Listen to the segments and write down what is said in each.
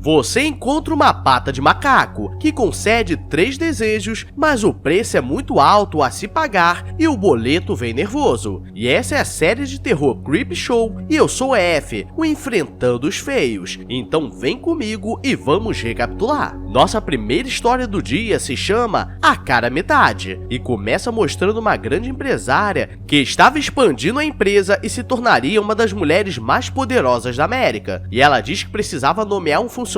Você encontra uma pata de macaco que concede 3 desejos, mas o preço é muito alto a se pagar e o boleto vem nervoso. E essa é a série de terror Creepshow e eu sou F, o Enfrentando os Feios. Então vem comigo e vamos recapitular. Nossa primeira história do dia se chama A Cara Metade e começa mostrando uma grande empresária que estava expandindo a empresa e se tornaria uma das mulheres mais poderosas da América. E ela diz que precisava nomear um funcionário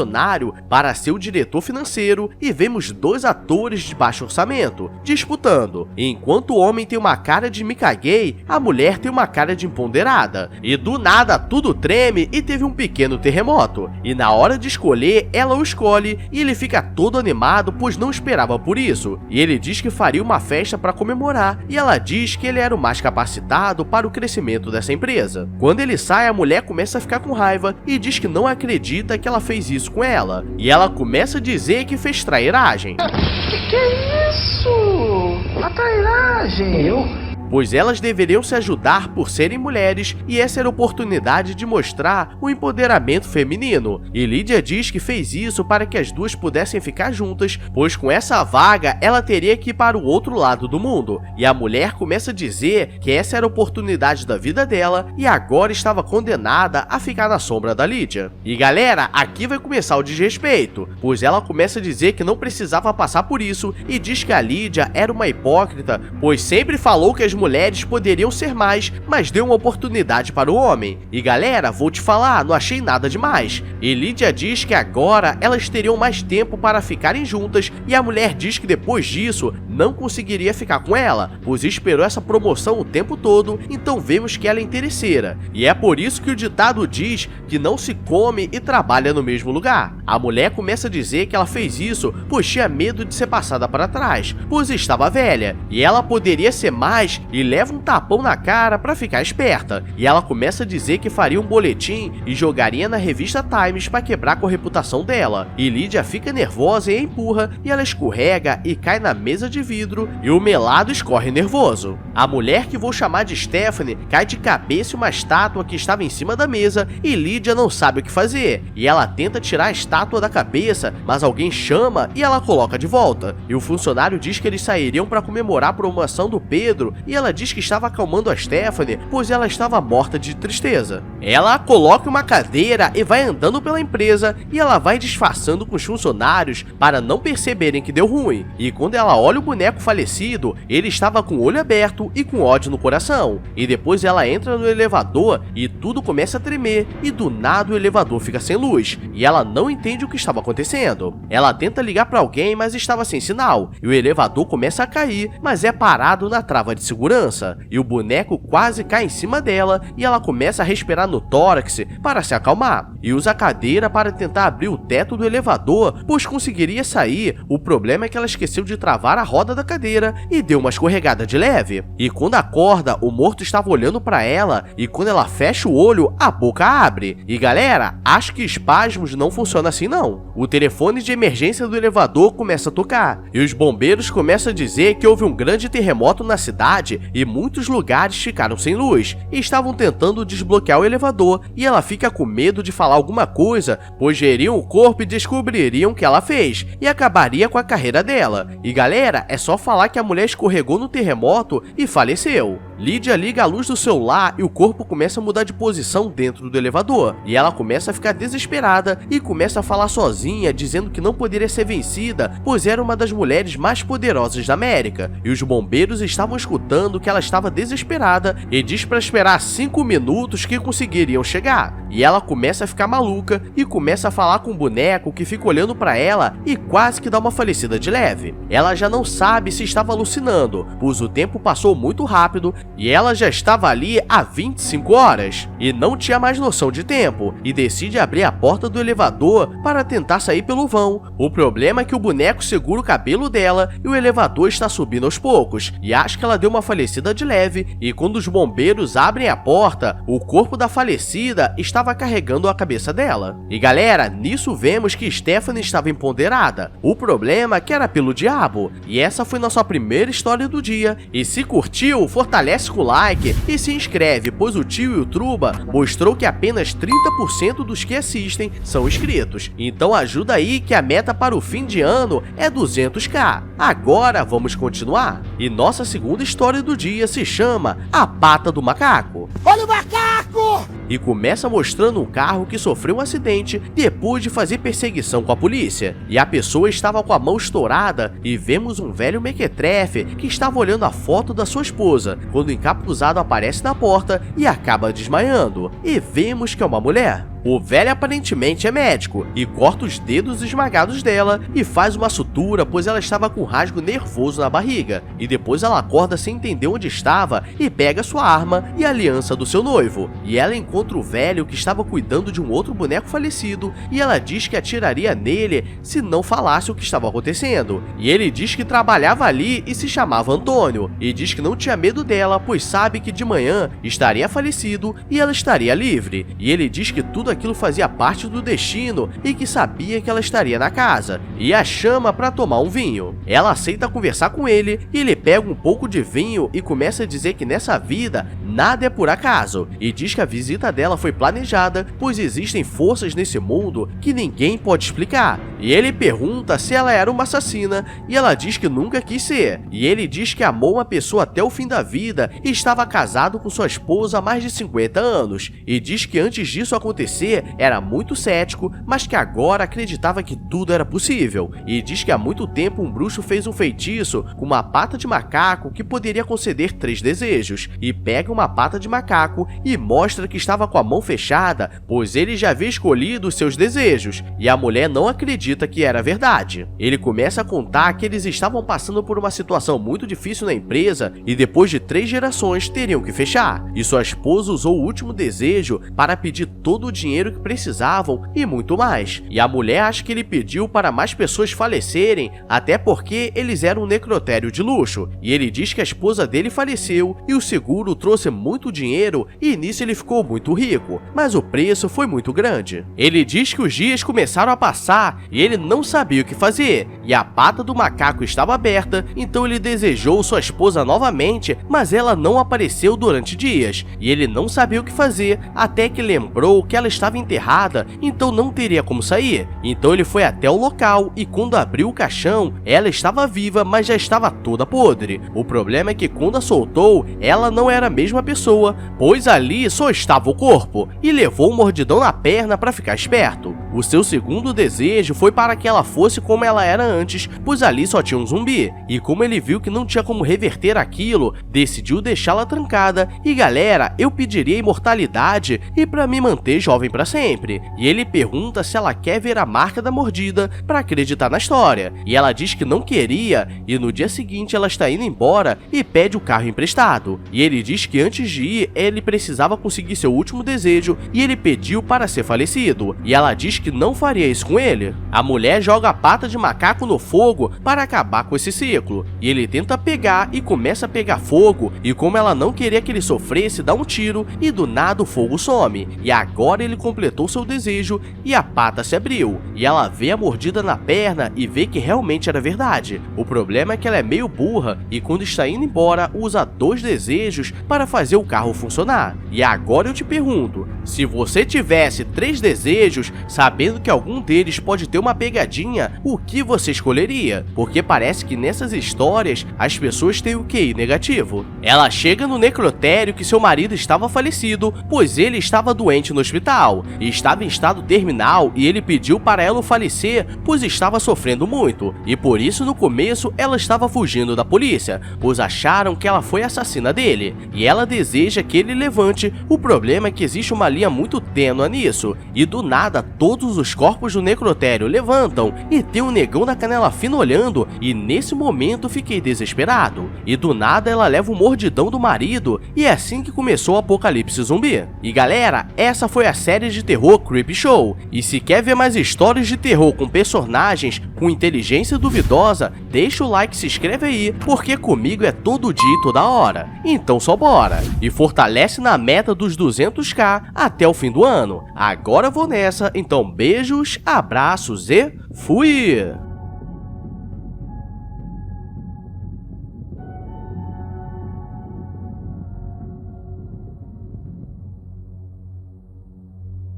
para ser o diretor financeiro e vemos 2 atores de baixo orçamento disputando. E enquanto o homem tem uma cara de me caguei, a mulher tem uma cara de empoderada. E do nada tudo treme e teve um pequeno terremoto. E na hora de escolher, ela o escolhe e ele fica todo animado pois não esperava por isso. E ele diz que faria uma festa para comemorar e ela diz que ele era o mais capacitado para o crescimento dessa empresa. Quando ele sai, a mulher começa a ficar com raiva e diz que não acredita que ela fez isso com ela. E ela começa a dizer que fez trairagem. Que é isso? A trairagem? Pois elas deveriam se ajudar por serem mulheres e essa era a oportunidade de mostrar o empoderamento feminino. E Lídia diz que fez isso para que as duas pudessem ficar juntas, pois com essa vaga ela teria que ir para o outro lado do mundo. E a mulher começa a dizer que essa era a oportunidade da vida dela e agora estava condenada a ficar na sombra da Lídia. E galera, aqui vai começar o desrespeito, pois ela começa a dizer que não precisava passar por isso e diz que a Lídia era uma hipócrita, pois sempre falou que as mulheres poderiam ser mais, mas deu uma oportunidade para o homem. E galera, vou te falar, não achei nada demais. E Lídia diz que agora elas teriam mais tempo para ficarem juntas e a mulher diz que depois disso não conseguiria ficar com ela, pois esperou essa promoção o tempo todo, então vemos que ela é interesseira. E é por isso que o ditado diz que não se come e trabalha no mesmo lugar. A mulher começa a dizer que ela fez isso pois tinha medo de ser passada para trás, pois estava velha, e ela poderia ser mais e leva um tapão na cara para ficar esperta. E ela começa a dizer que faria um boletim e jogaria na revista Times para quebrar com a reputação dela. E Lídia fica nervosa e empurra, e ela escorrega e cai na mesa de vidro e o melado escorre nervoso. A mulher, que vou chamar de Stephanie, cai de cabeça em uma estátua que estava em cima da mesa e Lídia não sabe o que fazer. E ela tenta tirar a estátua da cabeça, mas alguém chama e ela coloca de volta. E o funcionário diz que eles sairiam para comemorar a promoção do Pedro e ela diz que estava acalmando a Stephanie, pois ela estava morta de tristeza. Ela a coloca em uma cadeira e vai andando pela empresa e ela vai disfarçando com os funcionários para não perceberem que deu ruim. E quando ela olha o boneco falecido, ele estava com o olho aberto e com ódio no coração. E depois ela entra no elevador e tudo começa a tremer e do nada o elevador fica sem luz e ela não entende o que estava acontecendo. Ela tenta ligar para alguém, mas estava sem sinal e o elevador começa a cair, mas é parado na trava de segurança. E o boneco quase cai em cima dela e ela começa a respirar no tórax para se acalmar. E usa a cadeira para tentar abrir o teto do elevador, pois conseguiria sair. O problema é que ela esqueceu de travar a roda da cadeira e deu uma escorregada de leve. E quando acorda, o morto estava olhando para ela e quando ela fecha o olho, a boca abre. E galera, acho que espasmos não funciona assim não. O telefone de emergência do elevador começa a tocar e os bombeiros começam a dizer que houve um grande terremoto na cidade e muitos lugares ficaram sem luz e estavam tentando desbloquear o elevador e ela fica com medo de falar alguma coisa, pois geriam o corpo e descobririam o que ela fez e acabaria com a carreira dela. E galera, é só falar que a mulher escorregou no terremoto e faleceu. Lídia liga a luz do celular e o corpo começa a mudar de posição dentro do elevador e ela começa a ficar desesperada e começa a falar sozinha, dizendo que não poderia ser vencida, pois era uma das mulheres mais poderosas da América. E os bombeiros estavam escutando que ela estava desesperada e diz para esperar 5 minutos que conseguiriam chegar. E ela começa a ficar maluca e começa a falar com o boneco, que fica olhando para ela e quase que dá uma falecida de leve. Ela já não sabe se estava alucinando, pois o tempo passou muito rápido e ela já estava ali há 25 horas e não tinha mais noção de tempo e decide abrir a porta do elevador para tentar sair pelo vão. O problema é que o boneco segura o cabelo dela e o elevador está subindo aos poucos e acha que ela deu uma falecida de leve. E quando os bombeiros abrem a porta, o corpo da falecida estava carregando a cabeça dela. E galera, nisso vemos que Stephanie estava empoderada. O problema é que era pelo diabo. E essa foi nossa primeira história do dia. E se curtiu, fortalece Desce com o like e se inscreve, pois o Tio Youtuba mostrou que apenas 30% dos que assistem são inscritos. Então ajuda aí que a meta para o fim de ano é 200k. Agora vamos continuar. E nossa segunda história do dia se chama A Pata do Macaco. Olha o macaco! E começa mostrando um carro que sofreu um acidente depois de fazer perseguição com a polícia. E a pessoa estava com a mão estourada e vemos um velho mequetrefe que estava olhando a foto da sua esposa, quando o encapuzado aparece na porta e acaba desmaiando. E vemos que é uma mulher. O velho aparentemente é médico e corta os dedos esmagados dela e faz uma sutura, pois ela estava com um rasgo nervoso na barriga. E depois ela acorda sem entender onde estava e pega sua arma e a aliança do seu noivo. E ela encontra o velho que estava cuidando de um outro boneco falecido e ela diz que atiraria nele se não falasse o que estava acontecendo. E ele diz que trabalhava ali e se chamava Antônio, e diz que não tinha medo dela, pois sabe que de manhã estaria falecido e ela estaria livre. E ele diz que tudo aquilo fazia parte do destino e que sabia que ela estaria na casa, e a chama para tomar um vinho. Ela aceita conversar com ele e ele pega um pouco de vinho e começa a dizer que nessa vida nada é por acaso, e diz que a visita dela foi planejada, pois existem forças nesse mundo que ninguém pode explicar. E ele pergunta se ela era uma assassina e ela diz que nunca quis ser. E ele diz que amou uma pessoa até o fim da vida e estava casado com sua esposa há mais de 50 anos, e diz que antes disso acontecer era muito cético, mas que agora acreditava que tudo era possível. E diz que há muito tempo um bruxo fez um feitiço com uma pata de macaco que poderia conceder 3 desejos, e pega uma pata de macaco e mostra que estava com a mão fechada, pois ele já havia escolhido os seus desejos, e a mulher não acredita que era verdade. Ele começa a contar que eles estavam passando por uma situação muito difícil na empresa e depois de 3 gerações teriam que fechar, e sua esposa usou o último desejo para pedir todo o dinheiro que precisavam e muito mais. E a mulher acha que ele pediu para mais pessoas falecerem, até porque eles eram um necrotério de luxo. E ele diz que a esposa dele faleceu e o seguro trouxe muito dinheiro e nisso ele ficou muito rico, mas o preço foi muito grande. Ele diz que os dias começaram a passar e ele não sabia o que fazer, e a pata do macaco estava aberta, então ele desejou sua esposa novamente, mas ela não apareceu durante dias, e ele não sabia o que fazer, até que lembrou que ela estava enterrada, então não teria como sair. Então ele foi até o local e quando abriu o caixão, ela estava viva, mas já estava toda podre. O problema é que quando a soltou, ela não era a mesma pessoa, pois ali só estava o corpo, e levou um mordidão na perna para ficar esperto. O seu segundo desejo foi para que ela fosse como ela era antes, pois ali só tinha um zumbi, e como ele viu que não tinha como reverter aquilo, decidiu deixá-la trancada. E galera, eu pediria imortalidade e para me manter jovem para sempre. E ele pergunta se ela quer ver a marca da mordida para acreditar na história, e ela diz que não queria, e no dia seguinte ela está indo embora e pede o carro emprestado. E ele diz que antes de ir, ele precisava conseguir seu último desejo e ele pediu para ser falecido, e ela diz que não faria isso com ele. A mulher joga a pata de macaco no fogo para acabar com esse ciclo, e ele tenta pegar e começa a pegar fogo, e como ela não queria que ele sofresse, dá um tiro e do nada o fogo some, e agora ele completou seu desejo e a pata se abriu, e ela vê a mordida na perna e vê que realmente era verdade. O problema é que ela é meio burra e quando está indo embora usa 2 desejos para fazer o carro funcionar. E agora eu te pergunto, se você tivesse 3 desejos, sabendo que algum deles pode ter uma pegadinha, o que você escolheria? Porque parece que nessas histórias as pessoas têm o QI negativo. Ela chega no necrotério que seu marido estava falecido, pois ele estava doente no hospital e estava em estado terminal, e ele pediu para ela falecer, pois estava sofrendo muito, e por isso no começo ela estava fugindo da polícia, pois acharam que ela foi a assassina dele, e ela deseja que ele levante. O problema é que existe uma linha muito tênue nisso, e do nada todos os corpos do necrotério levantam, e tem um negão da canela fina olhando, e nesse momento fiquei desesperado, e do nada ela leva o mordidão do marido, e é assim que começou o apocalipse zumbi. E galera, essa foi a série de terror Creepshow, e se quer ver mais histórias de terror com personagens com inteligência duvidosa, deixa o like e se inscreve aí, porque comigo é todo dia e toda hora. Então só bora! E fortalece na meta dos 200k até o fim do ano. Agora vou nessa, então beijos, abraços e fui!